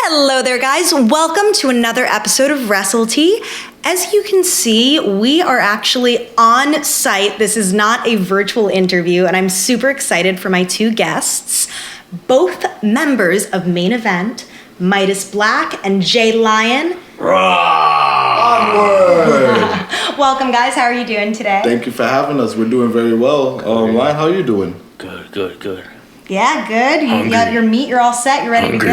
Hello there, guys. Welcome to another episode of Wrestle Tea. As you can see, we are actually on site. This is not a virtual interview, and I'm super excited for my two guests, both members of Main Event, Midas Black and Jay Lyon. Onward! Welcome, guys. How are you doing today? Thank you for having us. We're doing very well. Lyon, how are you doing? Good. Yeah, good. You got your meat, you're all set, you're ready to go.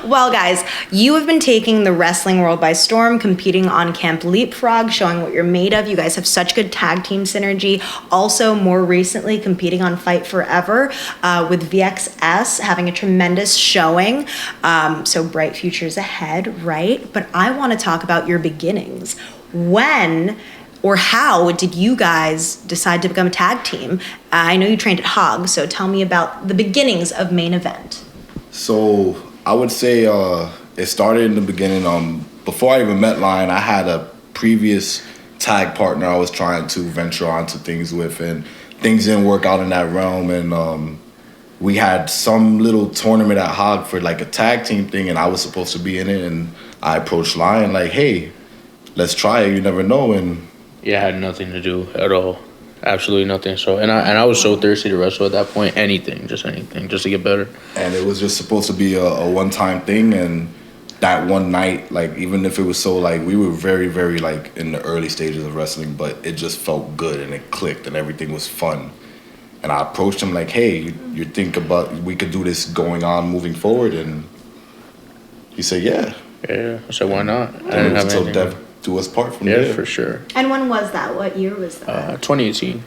Well, guys, you have been taking the wrestling world by storm, competing on Camp LEAPFROG, showing what you're made of. You guys have such good tag team synergy. Also, more recently, competing on Fight Forever with VXS, having a tremendous showing. So bright futures ahead, right? But I want to talk about your beginnings. When or how did you guys decide to become a tag team? I know you trained at Hog, so tell me about the beginnings of Main Event. So I would say it started in the beginning. Before I even met Lyon, I had a previous tag partner I was trying to venture onto things with, and things didn't work out in that realm. And we had some little tournament at Hog for like a tag team thing, and I was supposed to be in it. And I approached Lyon like, "Hey, let's try it. You never know." And yeah, I had nothing to do at all. Absolutely nothing. So and I was so thirsty to wrestle at that point. Anything, just to get better. And it was just supposed to be a one-time thing. And that one night, like, even if it was so, like, we were very, very, like, in the early stages of wrestling, but it just felt good and it clicked and everything was fun. And I approached him like, "Hey, you think about we could do this going on moving forward?" And he said, "Yeah." Yeah, I said, "Why not?" I didn't have anything. Death do us part from there. Yeah, for sure. And when was that? What year was that? 2018.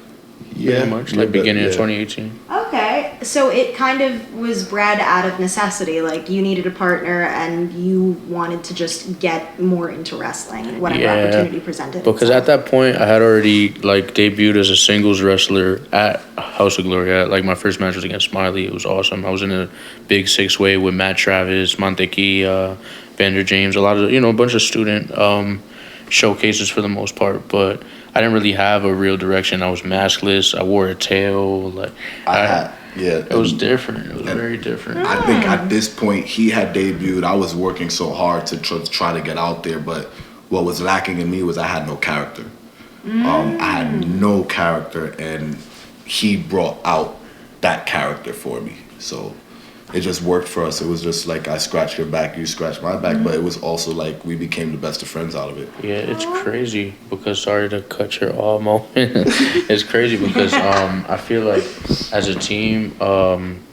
Yeah. Pretty much, like beginning of 2018. Okay, so it kind of was bred out of necessity. Like, you needed a partner and you wanted to just get more into wrestling, whatever opportunity presented because itself. at that point, I had already, like, debuted as a singles wrestler at House of Glory. Like, my first match was against Smiley. It was awesome. I was in a big six-way with Matt Travis, Montequi, Vander James, a lot of, a bunch of student showcases for the most part, but I didn't really have a real direction. I was maskless. I wore a tail. Like it was different. It was very different. I think at this point he had debuted. I was working so hard to try to get out there, but what was lacking in me was I had no character. I had no character, and he brought out that character for me. So it just worked for us. It was just like, I scratch your back, you scratch my back, but it was also like we became the best of friends out of it. Yeah, it's crazy because, sorry to cut your all moment. It's crazy because I feel like as a team,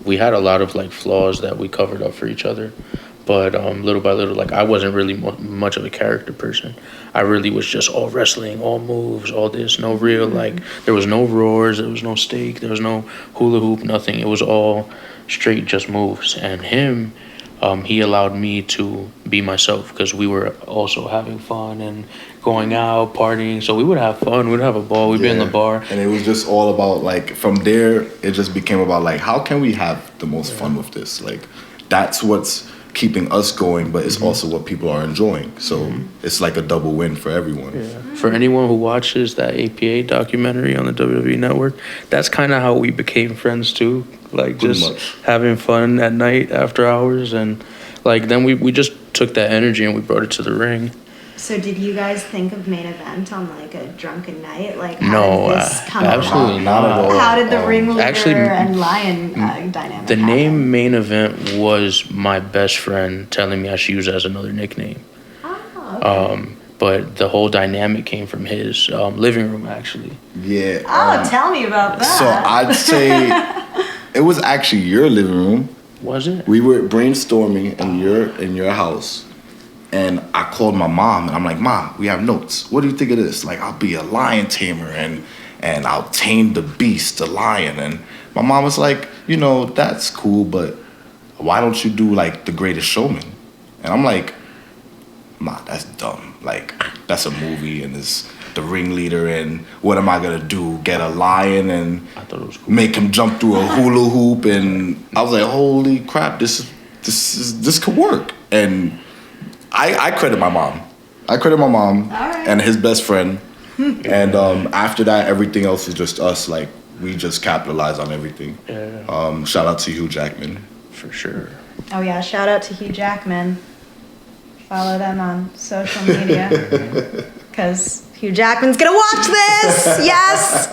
we had a lot of like flaws that we covered up for each other. But little by little, like, I wasn't really much of a character person. I really was just all wrestling, all moves, all this. No real, like, there was no roars, there was no stake, there was no hula hoop, nothing. It was all straight just moves. And him, he allowed me to be myself because we were also having fun and going out, partying. So we would have fun, we'd have a ball, we'd be in the bar. And it was just all about, like, from there, it just became about, like, how can we have the most fun with this? Like, that's what's keeping us going, but it's also what people are enjoying. So it's like a double win for everyone. Yeah. For anyone who watches that APA documentary on the WWE Network, that's kind of how we became friends too. Like, just having fun at night after hours, and like then we just took that energy and we brought it to the ring. So did you guys think of Main Event on like a drunken night? Like, no, did this come absolutely not at all. How did the ringleader actually, and Lion dynamic The happen? name Main Event was my best friend telling me I should use it as another nickname. Oh, okay. But the whole dynamic came from his living room, actually. Yeah. Oh, tell me about that. So I'd say it was actually your living room. Was it? We were brainstorming in your house. And I called my mom, and I'm like, "Ma, we have notes. What do you think of this? Like, I'll be a lion tamer, and I'll tame the beast, the lion." And my mom was like, "That's cool, but why don't you do, like, The Greatest Showman?" And I'm like, "Ma, that's dumb. Like, that's a movie, and it's the ringleader, and what am I going to do? Get a lion and I thought it was cool. Make him jump through a hula hoop?" And I was like, "Holy crap, this could work." And I credit my mom. And his best friend. And after that, everything else is just us. Like, we just capitalize on everything. Yeah. Shout out to Hugh Jackman. for sure. Oh yeah, shout out to Hugh Jackman. Follow them on social media. Because Hugh Jackman's gonna watch this! Yes!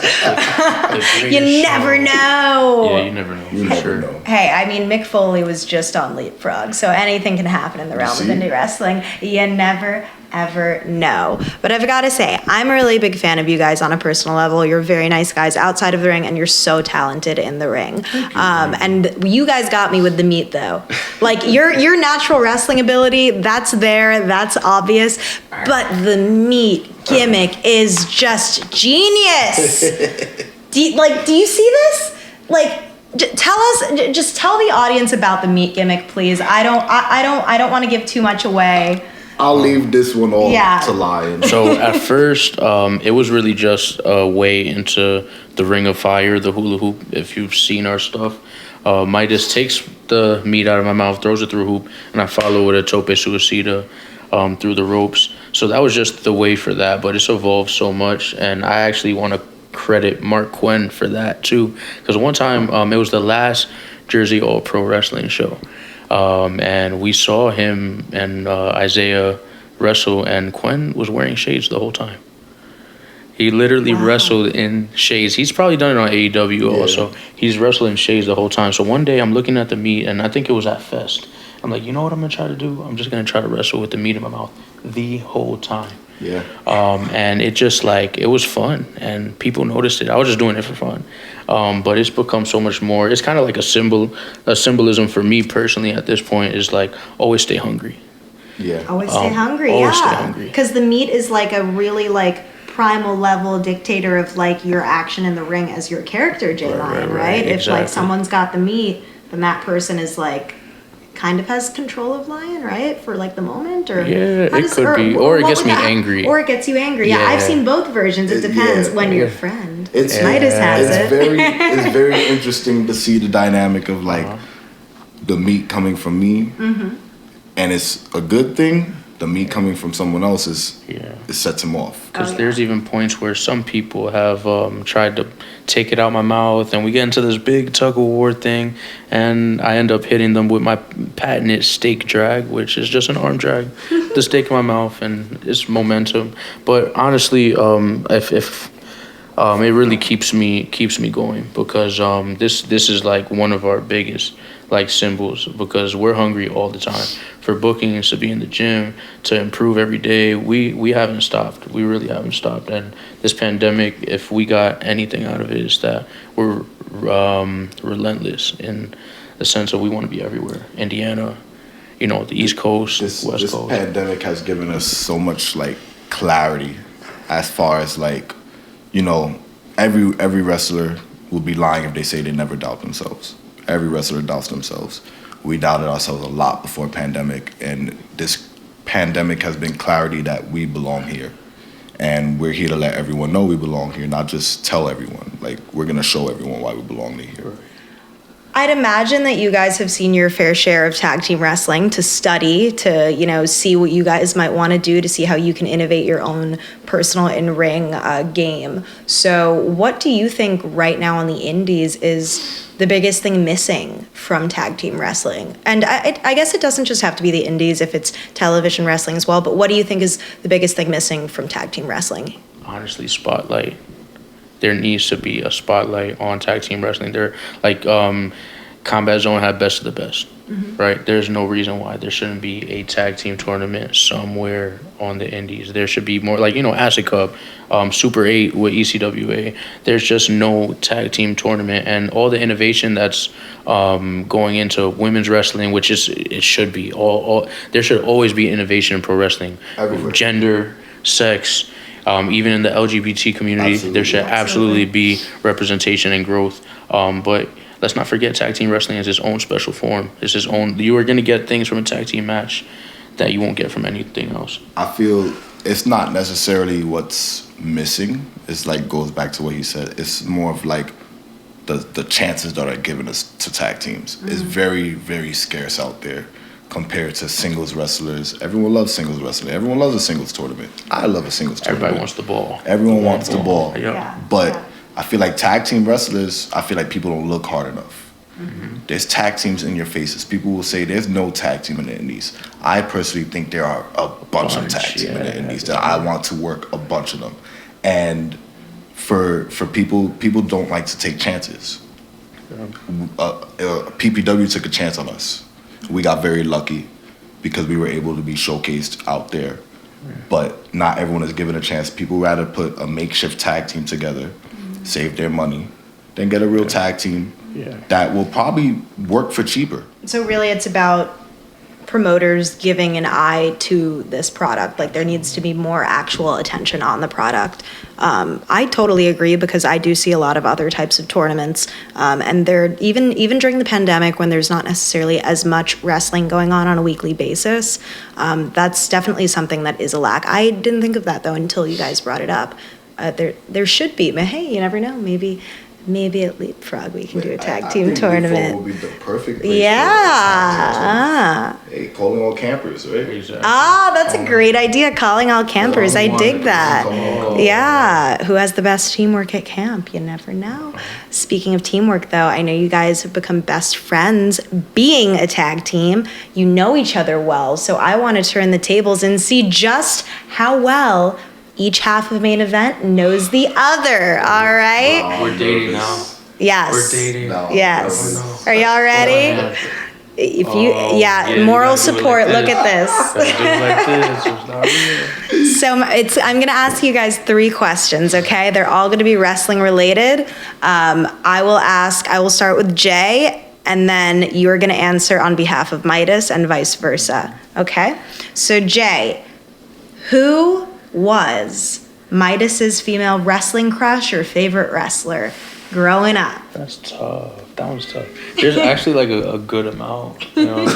You never know! Yeah, you never know, for sure. Hey, I mean, Mick Foley was just on Leapfrog, so anything can happen in the realm of indie wrestling. You never, ever know. But I've got to say, I'm a really big fan of you guys on a personal level. You're very nice guys outside of the ring, and you're so talented in the ring. And you guys got me with the meat, though. Like, your natural wrestling ability, that's there, that's obvious. But the meat gimmick is just genius. Do you see this? Like, just tell the audience about the meat gimmick, please. I don't want to give too much away. I'll leave this one all to Lyon. So at first, it was really just a way into the Ring of Fire, the hula hoop. If you've seen our stuff, Midas takes the meat out of my mouth, throws it through a hoop, and I follow with a tope suicida through the ropes. So that was just the way for that, but it's evolved so much, and I actually want to credit Mark Quinn for that too, because one time it was the last Jersey All Pro Wrestling show, and we saw him and Isaiah wrestle, and Quinn was wearing shades the whole time. He literally wrestled in shades. He's probably done it on AEW also. He's wrestled in shades the whole time. So one day I'm looking at the meat, and I think it was at Fest. I'm like, you know what I'm gonna try to do? I'm just gonna try to wrestle with the meat in my mouth the whole time. Yeah. And it just it was fun, and people noticed it. I was just doing it for fun. But it's become so much more. It's kind of like a symbolism for me personally at this point is like always stay hungry. Yeah. Always stay hungry. Always stay Yeah. hungry. Because the meat is like a really primal level dictator of your action in the ring as your character, Jay Lyon, right? If someone's got the meat, then that person is kind of has control of Lyon, right? For the moment, or it could be, or it gets me angry, or it gets you angry. Yeah, I've seen both versions. It depends when you're a friend. Midas has it. It's very interesting to see the dynamic of the meat coming from me, and it's a good thing. The meat coming from someone else it sets him off. Because there's even points where some people have tried to take it out my mouth, and we get into this big tug of war thing, and I end up hitting them with my patented steak drag, which is just an arm drag, the steak in my mouth, and it's momentum. But honestly, if it really keeps me going, because this is one of our biggest symbols, because we're hungry all the time for bookings, to be in the gym, to improve every day. We haven't stopped. We really haven't stopped. And this pandemic, if we got anything out of it, is that we're relentless in the sense of we want to be everywhere. Indiana, the East Coast, West Coast. This pandemic has given us so much clarity as far as every wrestler will be lying if they say they never doubt themselves. Every wrestler doubts themselves. We doubted ourselves a lot before pandemic, and this pandemic has been clarity that we belong here. And we're here to let everyone know we belong here, not just tell everyone. We're going to show everyone why we belong here. I'd imagine that you guys have seen your fair share of tag team wrestling to study, to, see what you guys might want to do to see how you can innovate your own personal in-ring game. So what do you think right now on the indies is the biggest thing missing from tag team wrestling? And I guess it doesn't just have to be the indies if it's television wrestling as well, but what do you think is the biggest thing missing from tag team wrestling? Honestly, spotlight. There needs to be a spotlight on tag team wrestling. There, Combat Zone had best of the best, right? There's no reason why there shouldn't be a tag team tournament somewhere on the indies. There should be more, Acid Cup, Super 8 with ECWA. There's just no tag team tournament, and all the innovation that's going into women's wrestling, which it should be. There should always be innovation in pro wrestling. Everywhere. Gender, sex. Even in the LGBT community, there should absolutely be representation and growth. But let's not forget, tag team wrestling is its own special form. It's its own. You are going to get things from a tag team match that you won't get from anything else. I feel it's not necessarily what's missing. It's goes back to what he said. It's more of the chances that are given us to tag teams is very, very scarce out there. Compared to singles wrestlers. Everyone loves singles wrestling. Everyone loves a singles tournament. I love a singles tournament. Everybody wants the ball. Everyone wants the ball. Yeah. But I feel tag team wrestlers, people don't look hard enough. There's tag teams in your faces. People will say there's no tag team in the Indies. I personally think there are a bunch of tag team in the Indies that I want to work a bunch of them. And for people don't like to take chances. PPW took a chance on us. We got very lucky because we were able to be showcased out there. But not everyone is given a chance. People rather put a makeshift tag team together, save their money, than get a real tag team that will probably work for cheaper. So really it's about promoters giving an eye to this product. Like there needs to be more actual attention on the product. I totally agree because I do see a lot of other types of tournaments, and they're even during the pandemic when there's not necessarily as much wrestling going on a weekly basis. That's definitely something that is a lack. I didn't think of that though until you guys brought it up. There should be, but hey, you never know. Maybe at Leapfrog we can do a tag team tournament. Leapfrog will be the perfect place for hey, calling all campers, right? Exactly. That's a great idea. Calling all campers. I dig that. Yeah. Who has the best teamwork at camp? You never know. Speaking of teamwork, though, I know you guys have become best friends being a tag team. You know each other well. So I want to turn the tables and see just how well each half of main event knows the other. All right? We're dating now. Yes. We're dating. No, Yes. no. Are y'all ready? If you, you moral gotta do it support. like Look at this. Gotta do it like this. It's not real. So I'm gonna ask you guys 3 questions. Okay, they're all gonna be wrestling related. I will start with Jay, and then you are gonna answer on behalf of Midas, and vice versa. Okay. So Jay, who was Midas's female wrestling crush or favorite wrestler growing up? That's tough. That one's tough. There's actually like a good amount. You know what I mean?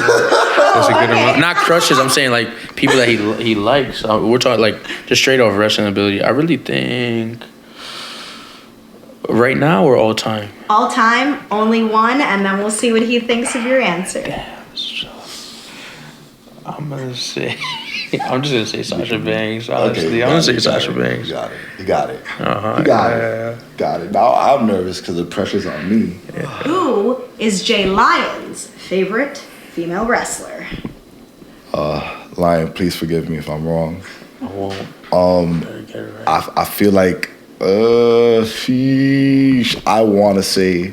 There's a good amount. Not crushes. I'm saying like people that he likes. We're talking like just straight off wrestling ability. I really think right now or all time. All time, only one, and then we'll see what he thinks of your answer. Damn, it's tough. I'm just gonna say Sasha Banks. Honestly, Okay, I'm gonna say Sasha Banks. You got it. Uh-huh. You got it. Got it. Now I'm nervous because the pressure's on me. Yeah. Who is Jay Lyon's favorite female wrestler? Lyon, please forgive me if I'm wrong. I won't. Better get it right. I feel like sheesh. I wanna say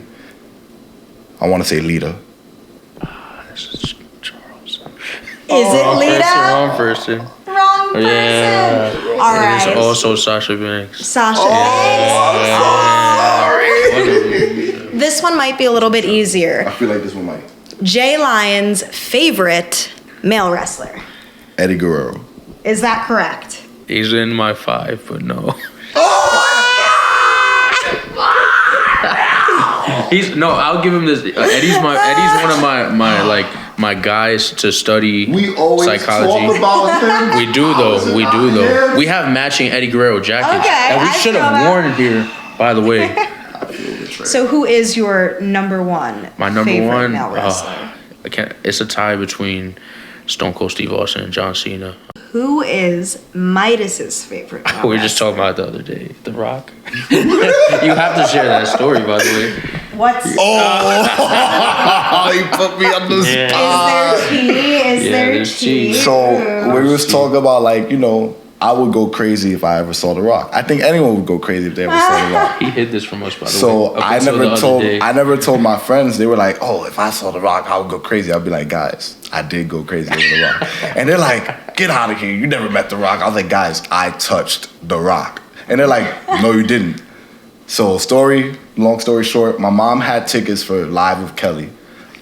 Lita. This is Charles. Is it Lita? Wrong person. Wrong person. Yeah. All And right. it's also Sasha Banks. Sasha Banks. This one might be a little bit I easier. feel like this one might. Jay Lyon's favorite male wrestler. Eddie Guerrero. Is that correct? He's in my 5, but no. I'll give him this. Eddie's one of my guys to study We always psychology. talk about him. We do though. We have matching Eddie Guerrero jackets Okay, that we I should feel have that. worn here. By the way, So who is your number one my number favorite one. male wrestler? I can't. It's a tie between Stone Cold Steve Austin and John Cena. Who is Midas's favorite male We were just wrestler? talking about it the other day. The Rock. You have to share that story, by the way. What's You put me on the Yeah. spot. is there tea? Is Yeah, there there's tea? tea. So we was talking about I would go crazy if I ever saw The Rock. I think anyone would go crazy if they ever saw The Rock. He hid this from us, by the way. So up I until the other day. never told my friends. They were like, "Oh, if I saw The Rock, I would go crazy." I'd be like, "Guys, I did go crazy over The Rock," and they're like, "Get out of here! You never met The Rock." I was like, "Guys, I touched The Rock," and they're like, "No, you didn't." So long story short, my mom had tickets for Live with Kelly.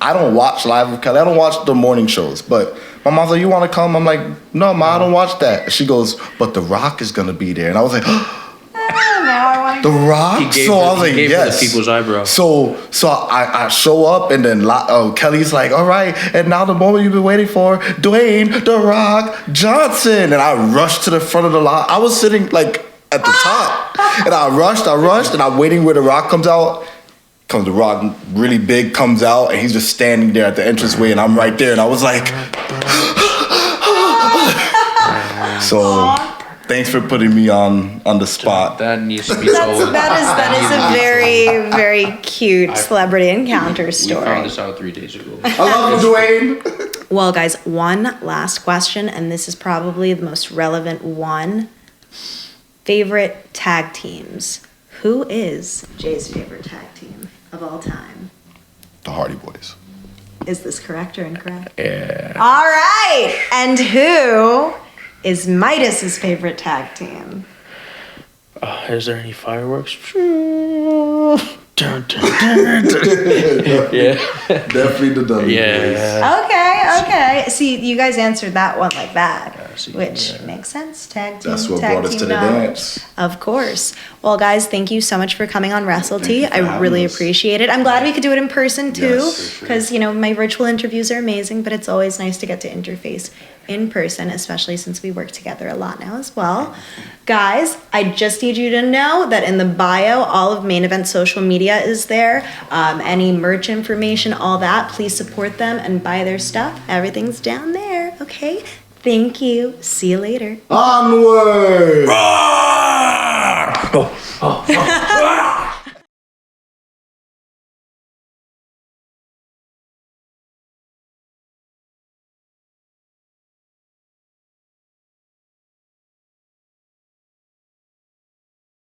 I don't watch Live with Kelly. I don't watch the morning shows, but my mom's like, "You want to come?" I'm like, "No, Ma, I don't watch that." She goes, "But The Rock is gonna be there," and I was like, Now I want The Rock? He gave So her- I was he like, gave her yes. the people's eyebrow. So I show up, and then Kelly's like, "All right, and now the moment you've been waiting for, Dwayne The Rock Johnson." And I rushed to the front of the lot. I was sitting like at the top, and I rushed, and I'm waiting where The Rock comes out. Comes The Rock, really big, comes out, and he's just standing there at the entranceway, and I'm right there, and I was like, so Thanks for putting me on the spot. That needs to be told. That is a very, very cute celebrity encounter We story. found this out 3 days ago. I love you, Dwayne. Well, guys, one last question, and this is probably the most relevant one. Favorite tag teams. Who is Jay's favorite tag team of all time? The Hardy Boys. Is this correct or incorrect? Yeah. All right. And who is Midas's favorite tag team? Is there any fireworks? Dun, dun, dun, dun. Yeah. Definitely the W. Yeah. Okay. See, you guys answered that one like that, Yeah, see, which yeah. makes sense. Tag team. That's what tag brought us team to the knowledge. dance. Of course. Well, guys, thank you so much for coming on Wrestle Tea. you for I having really us. appreciate it. I'm glad we could do it in person too, Yes, for because my virtual interviews are amazing, but it's always nice to get to interface in person, especially since we work together a lot now as well. Guys, I just need you to know that in the bio, all of Main Event social media is there. Any merch information, all that, please support them and buy their stuff. Everything's down there, okay? Thank you. See you later. Onward! Oh.